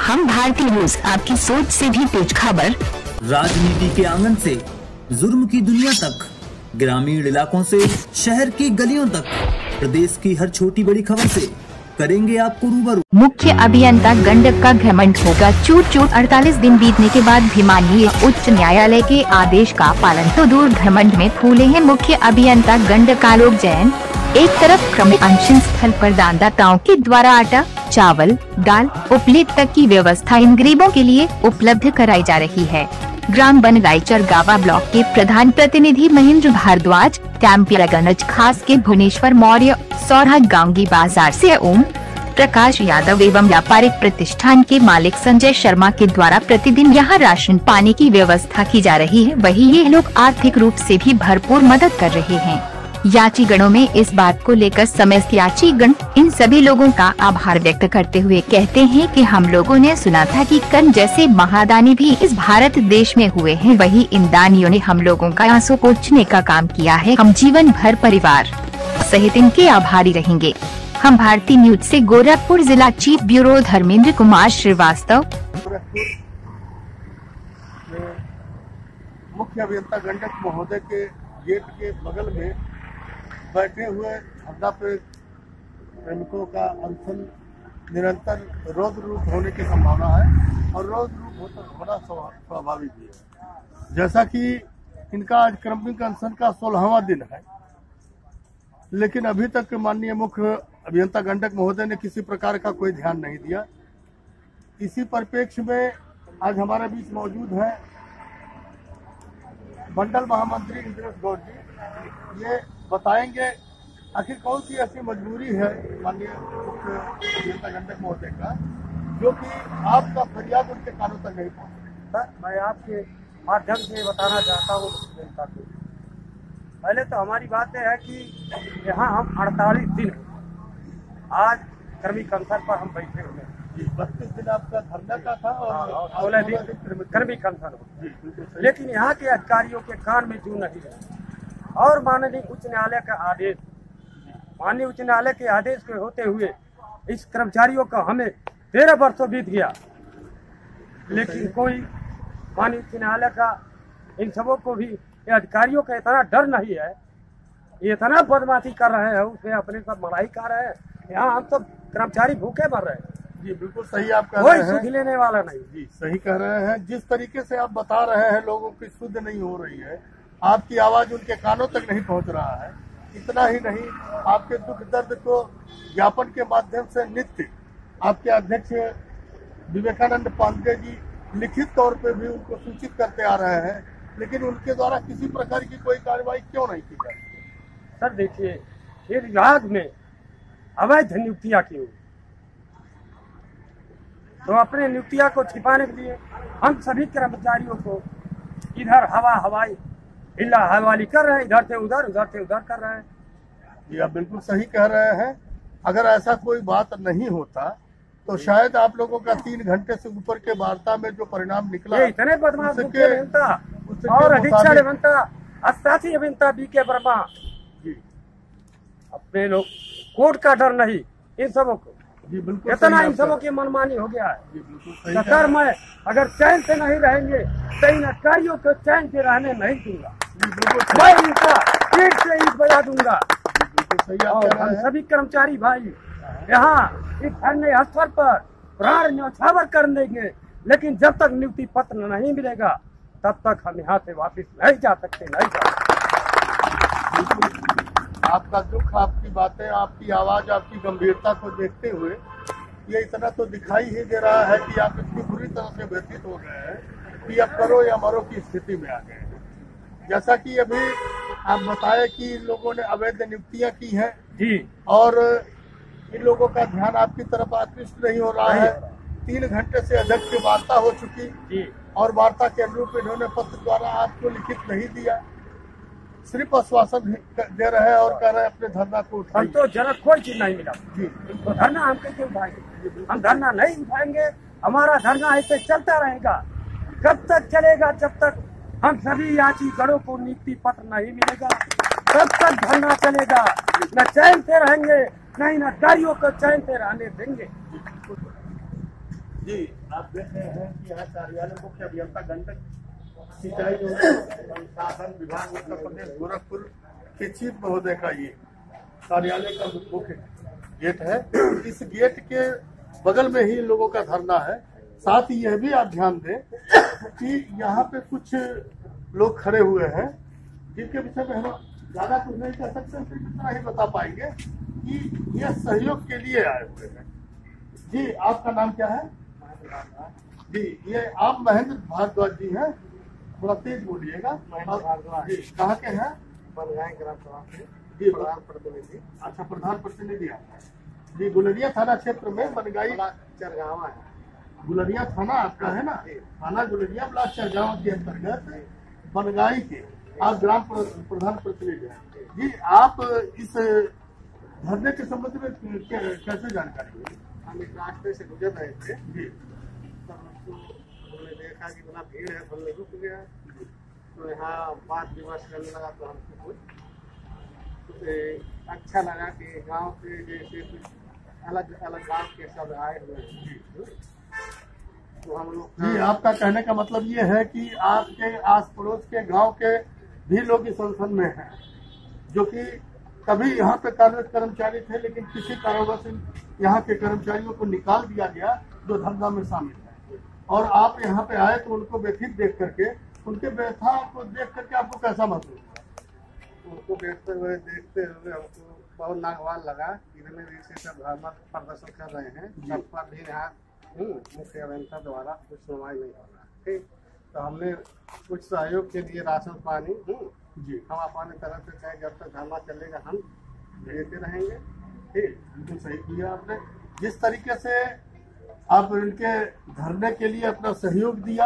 हम भारतीय न्यूज, आपकी सोच से भी तेज खबर। राजनीति के आंगन से जुर्म की दुनिया तक, ग्रामीण इलाकों से शहर की गलियों तक, प्रदेश की हर छोटी बड़ी खबर से करेंगे आपको रूबरू। मुख्य अभियंता गंडक का घमंड होगा चूर-चूर। 48 दिन बीतने के बाद भी माननीय उच्च न्यायालय के आदेश का पालन तो दूर, घमंड में फूले हैं मुख्य अभियंता गंडक आलोक जैन। एक तरफ क्रम अनशन स्थल पर दानदाताओं के द्वारा आटा, चावल, दाल, उपलेट तक की व्यवस्था इन गरीबों के लिए उपलब्ध कराई जा रही है। ग्राम बनगाईचर गावा ब्लॉक के प्रधान प्रतिनिधि महेंद्र भारद्वाज, कैंपियागंज खास के भुवनेश्वर मौर्य, सौरहा गांगी बाजार से ओम प्रकाश यादव एवं व्यापारिक प्रतिष्ठान के मालिक संजय शर्मा के द्वारा प्रतिदिन यहां राशन पानी की व्यवस्था की जा रही है। वहीं ये लोग आर्थिक रूप से भी भरपूर मदद कर रहे हैं। याचीगणों में इस बात को लेकर समस्त याचीगण इन सभी लोगों का आभार व्यक्त करते हुए कहते हैं कि हम लोगों ने सुना था कि कर्ण जैसे महादानी भी इस भारत देश में हुए हैं, वही इन दानियों ने हम लोगों का आंसू पोंछने का काम किया है। हम जीवन भर परिवार सहित इनके आभारी रहेंगे। हम भारतीय न्यूज से गोरखपुर जिला चीफ ब्यूरो धर्मेंद्र कुमार श्रीवास्तव। मुख्य अभियंता गंडक महोदय के गेट के बगल में बैठे हुए धरना पे श्रमिकों का अनशन निरंतर रौद्र रूप होने की संभावना है और रौद्र रूप होना स्वाभाविक भी है। जैसा कि इनका आज क्रमिक अनशन का 16वां दिन है, लेकिन अभी तक माननीय मुख्य अभियंता गंडक महोदय ने किसी प्रकार का कोई ध्यान नहीं दिया। इसी परिप्रेक्ष्य में आज हमारे बीच मौजूद है मंडल महामंत्री इंद्रेश गौड़ जी। ये बताएंगे आखिर कौन सी ऐसी मजबूरी है माननीय मुख्य अभियंता गंडक महोदय का, जो कि आपका फरियाद उनके कानों तक नहीं पहुंच रही। मैं आपके माध्यम से बताना चाहता हूँ जनता को। पहले तो हमारी बात है कि यहाँ हम 48 दिन आज क्रमिक अनशन पर हम बैठे हुए हैं। 32 दिन आपका धरना का था और 16 दिन क्रमिक अनशन हो, लेकिन यहाँ के अधिकारियों के कान में जू नहीं है। और माननीय उच्च न्यायालय के आदेश के होते हुए इस कर्मचारियों का हमें 13 वर्षों बीत गया, लेकिन कोई माननीय उच्च न्यायालय का इन सबों को भी अधिकारियों का इतना डर नहीं है, ये इतना बदमाशी कर रहे हैं, उसमें अपने सब मड़ाई कर रहे हैं। यहाँ हम सब कर्मचारी भूखे मर रहे हैं। जी बिल्कुल सही आप कह रहे हैं, कोई सुध लेने वाला नहीं। जी सही कह रहे हैं। जिस तरीके से आप बता रहे हैं लोगों की शुद्ध नहीं हो रही है, आपकी आवाज उनके कानों तक नहीं पहुंच रहा है। इतना ही नहीं, आपके दुख दर्द को ज्ञापन के माध्यम से नित्य आपके अध्यक्ष विवेकानंद पांडे जी लिखित तौर पे भी उनको सूचित करते आ रहे हैं, लेकिन उनके द्वारा किसी प्रकार की कोई कार्रवाई क्यों नहीं की जाती? सर देखिए, ये विभाग में अवैध नियुक्तियां की हुई, तो अपने नियुक्तियां को छिपाने के लिए हम सभी कर्मचारियों को इधर हवाई हिला हवाली कर रहे हैं, इधर से उधर कर रहे हैं। ये आप बिल्कुल सही कह रहे हैं। अगर ऐसा कोई बात नहीं होता तो शायद आप लोगों का 3 घंटे से ऊपर के वार्ता में जो परिणाम निकला, ये इतने बदमाश अभियंता और अधीक्षण अभियंता अस्तासी अभियंता बीके वर्मा जी, अपने लोग कोर्ट का डर नहीं इन सबों को। जी बिल्कुल इतना इन सबों की मनमानी हो गया है। जी बिल्कुल सही। सर मैं अगर चैन से नहीं रहेंगे तो इन अधिकारियों को चैन से रहने नहीं दूंगा। मैं इनका पीठ से ईंट बजा दूंगा। और हम सभी कर्मचारी भाई यहाँ इस धरने स्थल पर प्राण न्यौछावर कर देंगे, लेकिन जब तक नियुक्ति पत्र नहीं मिलेगा तब तक हम यहाँ से वापस नहीं जा सकते। आपका दुख, आपकी बातें, आपकी आवाज, आपकी गंभीरता को देखते हुए ये इतना तो दिखाई ही दे रहा है कि आप इतनी बुरी तरह से व्यथित हो गए हैं कि अब करो या मरो की स्थिति में आ गए हैं। जैसा कि अभी आप बताए कि इन लोगों ने अवैध नियुक्तियां की हैं जी, और इन लोगों का ध्यान आपकी तरफ आकृष्ट नहीं हो रहा है। 3 घंटे से अधिक की वार्ता हो चुकी जी, और वार्ता के अनुरूप इन्होंने पत्र द्वारा आपको लिखित नहीं दिया, सिर्फ आश्वासन दे रहे हैं और कह रहे हैं अपने धरना को उठाइए। हम तो जरा कोई चीज नहीं मिला जी, तो धरना हम कैसे उठाएंगे? हम धरना नहीं उठाएंगे, हमारा धरना ऐसे चलता रहेगा। कब तक चलेगा? जब तक हम सभी याचीगणों को नियुक्ति पत्र नहीं मिलेगा तब तक धरना चलेगा। न चैन से रहेंगे, न इन अधिकारियों को चैन से रहने देंगे। जी, आप देख रहे हैं कि यहाँ कार्यालय मुख्य अभियंता गंडक सिंचाई एवं संसाधन विभाग उत्तर प्रदेश गोरखपुर के चीफ महोदय का ये कार्यालय का मुख्य गेट है। इस गेट के बगल में ही इन लोगों का धरना है। साथ ही यह भी आप ध्यान दें कि यहाँ पे कुछ लोग खड़े हुए हैं जिनके विषय में हम ज्यादा कुछ नहीं कह सकते, सिर्फ इतना ही बता पाएंगे कि यह सहयोग के लिए आए हुए हैं। जी, आपका नाम क्या है? जी, ये आप महेंद्र भारद्वाज जी हैं, थोड़ा तेज बोलिएगा। जी, कहाँ के हैं? बनगाई ग्राम सभा से जी, प्रधान प्रतिनिधि। अच्छा, प्रधान प्रतिनिधि आप हैं। जी, गुलरिया थाना क्षेत्र में बनगाई चरगावा है। गुलरिया थाना आपका है ना? थाना गुलरिया ब्लॉक चरगावा के अंतर्गत बनगाई के आप ग्राम प्रधान प्रतिनिधि हैं। जी, आप इस धरने के संबंध में कैसे जानकारी हुई? हम इस रास्ते से गुजर रहे थे जी, तब हमने देखा कि बड़ा भीड़ है, हमने रुक गया। तो यहाँ बात विमर्श करने लगा तो हमको कुछ अच्छा लगा कि गांव के जैसे कुछ अलग अलग गांव के सब आए हुए हैं। तो हम लोग जी, आपका कहने का मतलब ये है कि आपके आस पड़ोस के गांव के भी लोग इस संगठन में हैं, जो कि कभी यहाँ पे कार्यरत कर्मचारी थे, लेकिन किसी कारणवश यहाँ के कर्मचारियों को निकाल दिया गया जो धरना में शामिल है। और आप यहाँ पे आए तो उनको व्यथित देख करके, उनके व्यथा को देख करके आपको कैसा महसूस हुआ? उनको देखते हुए हमको बहुत नागवार लगा। इतने दिन से सब धरना प्रदर्शन कर रहे हैं, सब पर भी यहाँ मुख्य अभियंता द्वारा कुछ सुनवाई नहीं हो रहा। ठीक, तो हमने कुछ सहयोग के लिए राशन पानी जी, हम अपने तरफ से चाहे जब तक धरना चलेगा हम भेजते रहेंगे। ठीक, बिल्कुल सही किया आपने। जिस तरीके से आप इनके धरने के लिए अपना सहयोग दिया,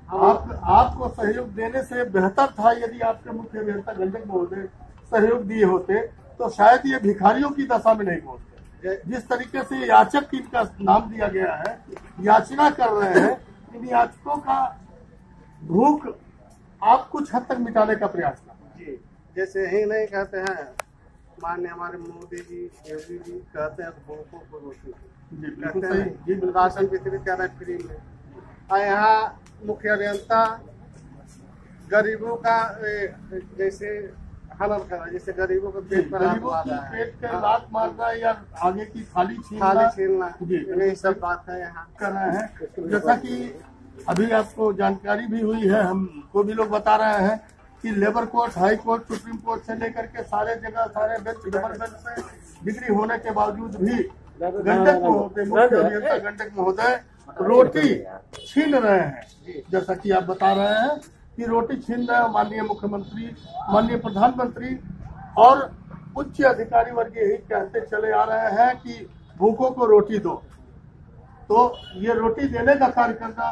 आपको सहयोग देने से बेहतर था यदि आपके मुख्य अभियंता गंडक महोदय सहयोग दिए होते तो शायद ये भिखारियों की दशा में नहीं पहुंचते। जिस तरीके से याचक इनका नाम दिया गया है, याचना कर रहे हैं, इन याचकों का भूख आप कुछ हद तक मिटाने का प्रयास कर। जी, जैसे ही नहीं कहते हैं, माननीय हमारे मोदी जी योगी जी कहते हैं भूखों को रोटी जी, बिल्कुल कहते सही। हैं जी, राशन वितरित कर रहे हैं फ्री में। और यहाँ मुख्य अभियंता गरीबों का जैसे हनन कर रहा है, जैसे गरीबों को पेट पर गरीबों हाथ की मार रहा है, पेट पे लात मारना या आगे की थाली थाली छीनना, जी, यही सब बात है यहाँ कर रहे हैं। जैसा कि अभी आपको जानकारी भी हुई है, हमको भी लोग बता रहे हैं कि labour court, high court, supreme court से लेकर के सारे जगह सारे बेंच, डबल बेंच से डिग्री होने के बावजूद भी गंडक महोदय, मुख्य अभियंता गंडक महोदय रोटी छीन रहे हैं। जैसा कि आप बता रहे हैं कि रोटी छीन रहे हैं माननीय मुख्यमंत्री, माननीय प्रधानमंत्री और उच्च अधिकारी वर्ग यही कहते चले आ रहे हैं कि भूखों को रोटी दो। तो ये रोटी देने का कार्य करना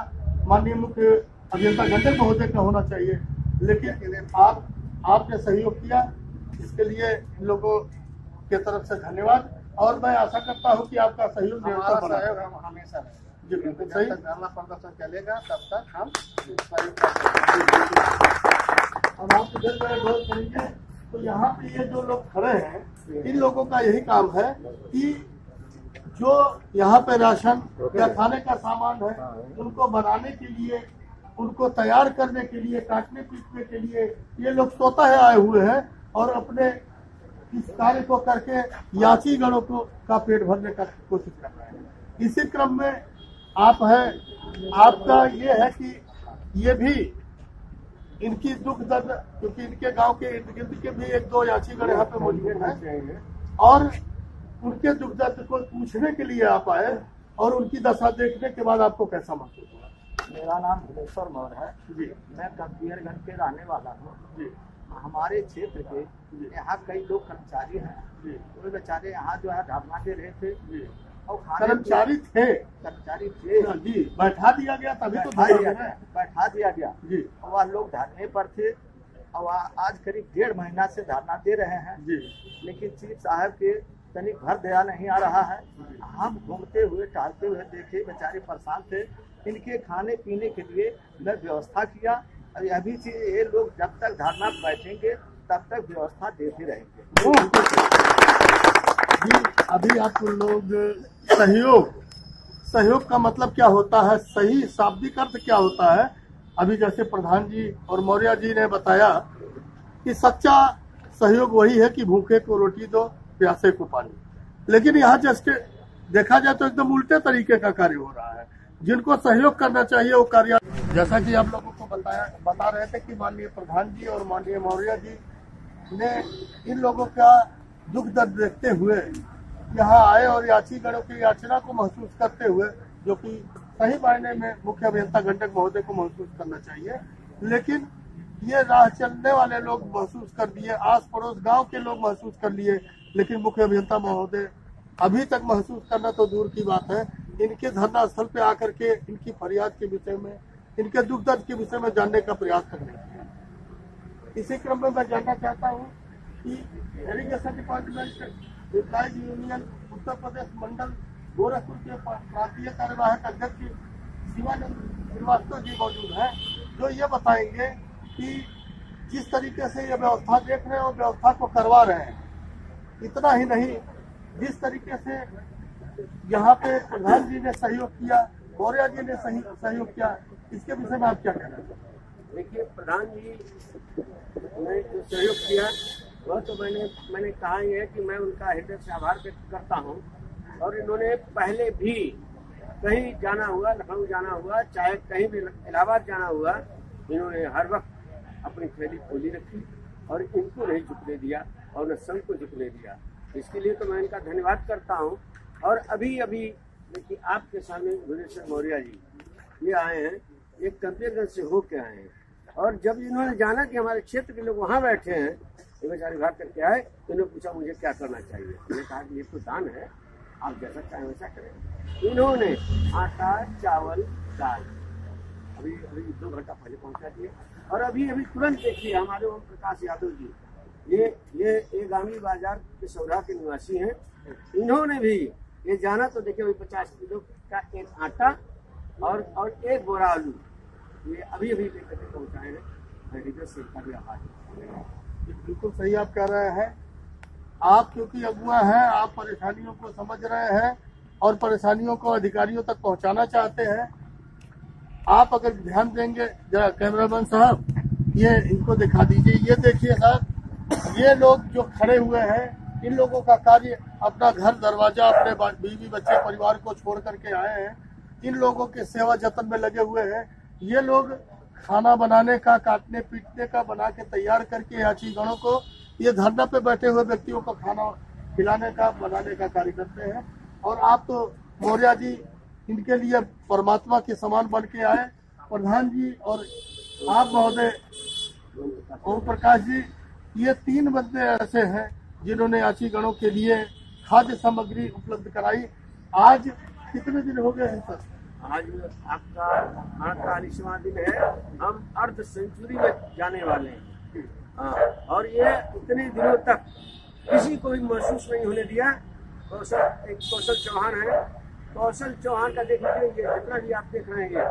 माननीय मुख्य अभियंता गंडक महोदय का होना चाहिए, लेकिन आपने सहयोग किया, इसके लिए इन लोगों के तरफ से धन्यवाद। और मैं आशा करता हूं कि आपका सहयोग हमारा बना सहयोग हम हमेशा रहेगा। जी, बिल्कुल जब सही। तक धरना प्रदर्शन चलेगा तब तक हम सहयोग करेंगे। अब आप इधर में गौर करेंगे तो यहाँ पे ये जो लोग खड़े हैं, इन लोगों का यही काम है कि जो यहाँ पे राशन या खाने का सामान है, उनको बनाने के लिए, उनको तैयार करने के लिए, काटने पीटने के लिए ये लोग स्वतः आए हुए हैं और अपने इस कार्य को करके याची गणों को का पेट भरने का कोशिश कर रहे हैं। इसी क्रम में आप है, आपका ये है कि ये भी इनकी दुख दर्द, क्योंकि इनके गांव के इर्द गिर्द के भी एक दो याचीगण यहाँ पे मौजूद हैं और उनके दुख दर्द को पूछने के लिए आप आए और उनकी दशा देखने के बाद आपको कैसा महसूस हुआ? मेरा नाम भुलेश्वर मौर्य है जी, मैं कबीरगंज के रहने वाला हूँ। जी, हमारे क्षेत्र के यहाँ कई लोग कर्मचारी हैं, जी, वो बेचारे यहाँ जो है धरना दे रहे थे जी। और खाने कर्मचारी थे कर्मचारी थे, जी, बैठा दिया गया तभी तो बैठा दिया गया जी, और वह लोग धरने पर थे और आज करीब 1.5 महीना से धरना दे रहे हैं। जी, लेकिन चीफ साहब के तनिक भर दया नहीं आ रहा है। हम घूमते हुए टहलते हुए देखे, बेचारे परेशान थे। इनके खाने पीने के लिए मैं व्यवस्था किया और अभी ये लोग जब तक धरना बैठेंगे तब तक व्यवस्था देते रहेंगे। जी, अभी आप लोग सहयोग सहयोग का मतलब क्या होता है, सही शाब्दिक अर्थ क्या होता है। अभी जैसे प्रधान जी और मौर्य जी ने बताया कि सच्चा सहयोग वही है कि भूखे को रोटी दो, प्यासे को पानी। लेकिन यहाँ जैसे देखा जाए तो एकदम उल्टे तरीके का कार्य हो रहा है। जिनको सहयोग करना चाहिए वो कार्य, जैसा कि आप लोगों को बता रहे थे कि माननीय प्रधान जी और माननीय मौर्य जी ने इन लोगों का दुख दर्द देखते हुए यहाँ आए और याचीगणों की याचना को महसूस करते हुए, जो कि सही मायने में मुख्य अभियंता गंडक महोदय को महसूस करना चाहिए, लेकिन ये राह चलने वाले लोग महसूस कर दिए, आस पड़ोस गांव के लोग महसूस कर लिए, लेकिन मुख्य अभियंता महोदय अभी तक महसूस करना तो दूर की बात है। इनके धरना स्थल पे आकर के इनकी फरियाद के विषय में, इनके दुख दर्द के विषय में जानने का प्रयास करने। इसी क्रम में मैं जानना चाहता हूँ कि irrigation department employees union Uttar Pradesh मंडल गोरखपुर के प्रांतीय कार्यवाहक अध्यक्ष शिवानंद श्रीवास्तव जी मौजूद हैं, जो ये बताएंगे कि जिस तरीके से ये व्यवस्था देख रहे हैं और व्यवस्था को करवा रहे हैं। इतना ही नहीं, जिस तरीके से यहाँ पे प्रधान जी ने सहयोग किया, मौर्य जी ने सहयोग किया, इसके विषय में आप क्या कहना चाहते हैं? देखिए, प्रधान जी ने जो सहयोग किया वह तो मैंने कहा ही है कि मैं उनका हृदय से आभार व्यक्त करता हूँ। और इन्होंने पहले भी कहीं जाना हुआ, लखनऊ जाना हुआ, चाहे कहीं भी इलाहाबाद जाना हुआ, इन्होंने हर वक्त अपनी थैली खोली रखी और इनको नहीं झुकने दिया और न संघ को झुकने दिया। इसके लिए तो मैं इनका धन्यवाद करता हूँ। और अभी देखिए, आपके सामने भुवनेश्वर मौर्य जी ये आए हैं, एक कंपेरगंज से होके आए हैं, और जब इन्होंने जाना कि हमारे क्षेत्र के लोग वहाँ बैठे हैं, ये बेचारे भाग करके आए, तो इन्होंने पूछा मुझे क्या करना चाहिए। मैंने कहा कि ये तो दान है, आप जैसा चाहें वैसा करें। इन्होंने आटा, चावल, दाल अभी 2 घंटा पहले पहुँचा दिए। और अभी तुरंत देखिए, हमारे ओम प्रकाश यादव जी, ये गामी बाजार के सौरा के निवासी हैं, इन्होंने भी ये जाना तो देखिए वही 50 किलो का एक आटा और 1 बोरा आलू ये अभी लेकर के पहुँचाए हैं। बिल्कुल सही आप कह रहे हैं। आप क्योंकि अगुआ हैं, आप परेशानियों को समझ रहे हैं और परेशानियों को अधिकारियों तक पहुंचाना चाहते हैं। आप अगर ध्यान देंगे, जरा कैमरामैन साहब ये इनको दिखा दीजिए। ये देखिए साहब, ये लोग जो खड़े हुए हैं, इन लोगों का कार्य अपना घर दरवाजा, अपने बीवी बच्चे परिवार को छोड़ करके आए हैं। इन लोगों के सेवा जतन में लगे हुए हैं। ये लोग खाना बनाने का, काटने पीटने का बना के तैयार करके याचीगणों को, ये धरना पे बैठे हुए व्यक्तियों को खाना खिलाने का, बनाने का कार्य करते हैं। और आप तो मौर्य जी इनके लिए परमात्मा के समान बन के आए। प्रधान जी और आप महोदय ओम प्रकाश जी, ये 3 बंदे ऐसे हैं जिन्होंने याचीगणों के लिए खाद्य सामग्री उपलब्ध कराई। आज कितने दिन हो गए हैं सर? आज आपका 48वां दिन है। हम अर्ध सेंचुरी में जाने वाले हैं। और ये इतने दिनों तक किसी को भी महसूस नहीं होने दिया। कौशल चौहान है, कौशल चौहान का देख लीजिए, ये जितना भी आप देख रहे हैं,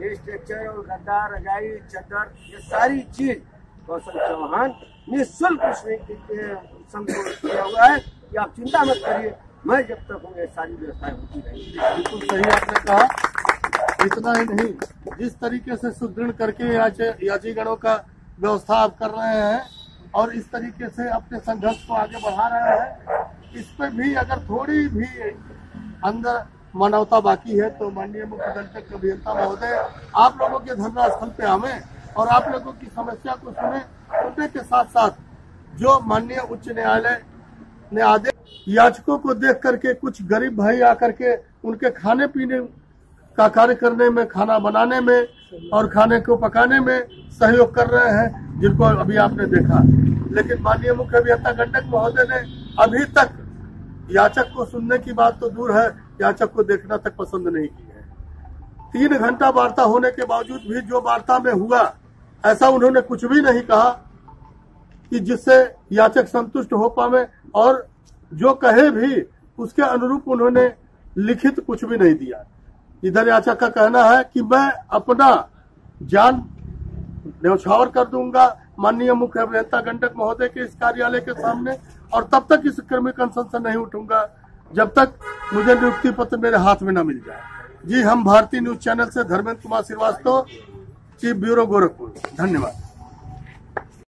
ये स्ट्रक्चर और गद्दा, रजाई, चद्दर, ये सारी चीज कौशल चौहान निःशुल्क उसने किया हुआ है कि आप चिंता मत करिए, मैं जब तक हूँ ये सारी व्यवस्थाएं होती रहेंगी। बिल्कुल सही आपने कहा। इतना ही नहीं, जिस तरीके से सुदृढ़ करके याचीगणों का व्यवस्था आप कर रहे हैं और इस तरीके से अपने संघर्ष को आगे बढ़ा रहे हैं, इस पे भी अगर थोड़ी भी अंदर मानवता बाकी है तो माननीय मुख्य दंडक अभियंता महोदय आप लोगों के धरना स्थल पे आवे और आप लोगों की समस्या को सुने। सुनने के साथ साथ जो माननीय उच्च न्यायालय ने आदेश, याचकों को देख करके कुछ गरीब भाई आकर के उनके खाने पीने का कार्य करने में, खाना बनाने में और खाने को पकाने में सहयोग कर रहे हैं, जिनको अभी आपने देखा। लेकिन माननीय मुख्य अभियंता गंडक महोदय ने अभी तक याचक को सुनने की बात तो दूर है, याचक को देखना तक पसंद नहीं की है। 3 घंटा वार्ता होने के बावजूद भी जो वार्ता में हुआ, ऐसा उन्होंने कुछ भी नहीं कहा कि जिससे याचक संतुष्ट हो पावे, और जो कहे भी उसके अनुरूप उन्होंने लिखित कुछ भी नहीं दिया। इधर याचक का कहना है कि मैं अपना जान न्यौछावर कर दूंगा माननीय मुख्य अभियंता गंडक महोदय के इस कार्यालय के सामने, और तब तक इस क्रमिक अनशन से नहीं उठूंगा जब तक मुझे नियुक्ति पत्र मेरे हाथ में न मिल जाए। जी हम भारतीय न्यूज चैनल से धर्मेंद्र कुमार श्रीवास्तव, चीफ ब्यूरो गोरखपुर। धन्यवाद।